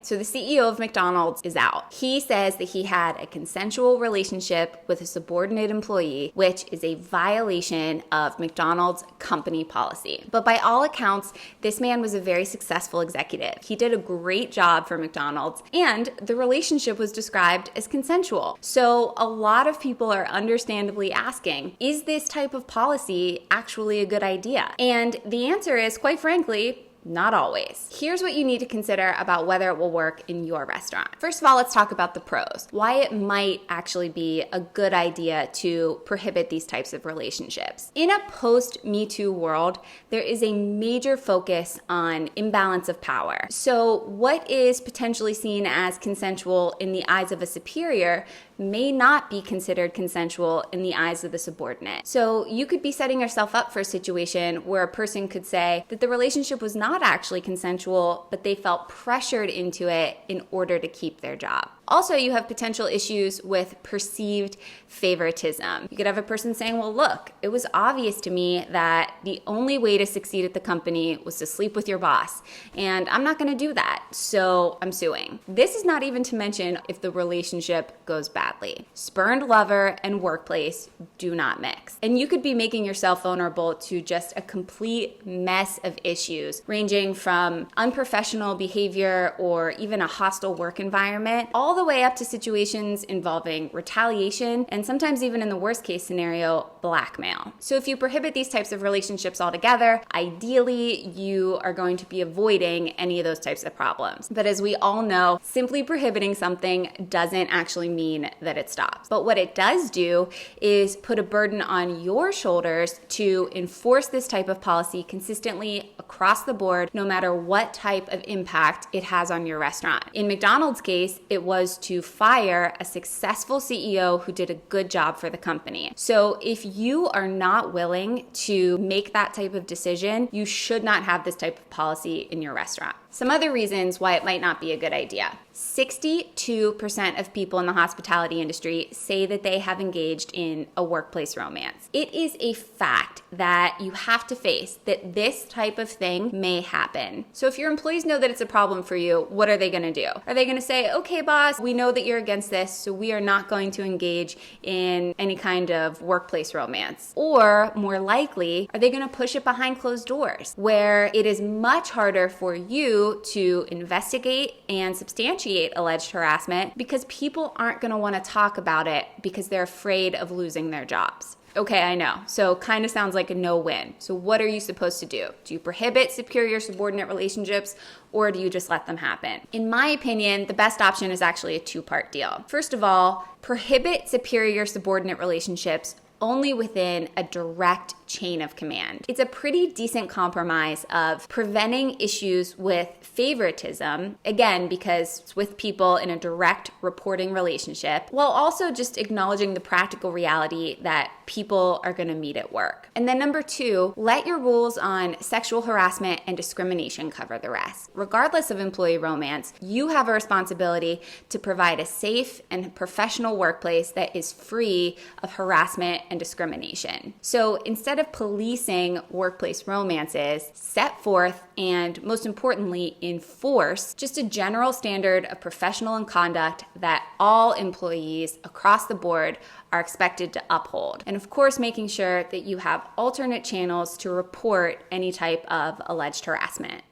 So the CEO of McDonald's is out. He says that he had a consensual relationship with a subordinate employee, which is a violation of McDonald's company policy. But by all accounts, this man was a very successful executive. He did a great job for McDonald's, and the relationship was described as consensual. So a lot of people are understandably asking, is this type of policy actually a good idea? And the answer is, quite frankly, not always. Here's what you need to consider about whether it will work in your restaurant. First of all, let's talk about the pros. Why it might actually be a good idea to prohibit these types of relationships. In a post-Me Too world, there is a major focus on imbalance of power. So what is potentially seen as consensual in the eyes of a superior may not be considered consensual in the eyes of the subordinate. So you could be setting yourself up for a situation where a person could say that the relationship was not actually consensual, but they felt pressured into it in order to keep their job. Also, you have potential issues with perceived favoritism. You could have a person saying, well, look, it was obvious to me that the only way to succeed at the company was to sleep with your boss, and I'm not going to do that, so I'm suing. This is not even to mention if the relationship goes badly. Spurned lover and workplace do not mix. And you could be making yourself vulnerable to just a complete mess of issues, ranging from unprofessional behavior or even a hostile work environment, all the way up to situations involving retaliation and sometimes even in the worst case scenario, blackmail. So if you prohibit these types of relationships altogether, ideally you are going to be avoiding any of those types of problems. But as we all know, simply prohibiting something doesn't actually mean that it stops. But what it does do is put a burden on your shoulders to enforce this type of policy consistently across the board, no matter what type of impact it has on your restaurant. In McDonald's case, it was to fire a successful CEO who did a good job for the company. So if you are not willing to make that type of decision, you should not have this type of policy in your restaurant. Some other reasons why it might not be a good idea. 62% of people in the hospitality industry say that they have engaged in a workplace romance. It is a fact that you have to face that this type of thing may happen. So if your employees know that it's a problem for you, what are they going to do? Are they going to say, okay, boss, we know that you're against this, so we are not going to engage in any kind of workplace romance? Or more likely, are they going to push it behind closed doors, where it is much harder for you to investigate and substantiate alleged harassment because people aren't going to want to talk about it because they're afraid of losing their jobs? Okay, I know. So kind of sounds like a no-win. So what are you supposed to do? Do you prohibit superior-subordinate relationships, or do you just let them happen? In my opinion, the best option is actually a two-part deal. First of all, prohibit superior-subordinate relationships only within a direct chain of command. It's a pretty decent compromise of preventing issues with favoritism, again, because it's with people in a direct reporting relationship, while also just acknowledging the practical reality that people are going to meet at work. And then number two, let your rules on sexual harassment and discrimination cover the rest. Regardless of employee romance, you have a responsibility to provide a safe and professional workplace that is free of harassment and discrimination. So instead of policing workplace romances, set forth and, most importantly, enforce just a general standard of professional conduct that all employees across the board are expected to uphold. And of course, making sure that you have alternate channels to report any type of alleged harassment.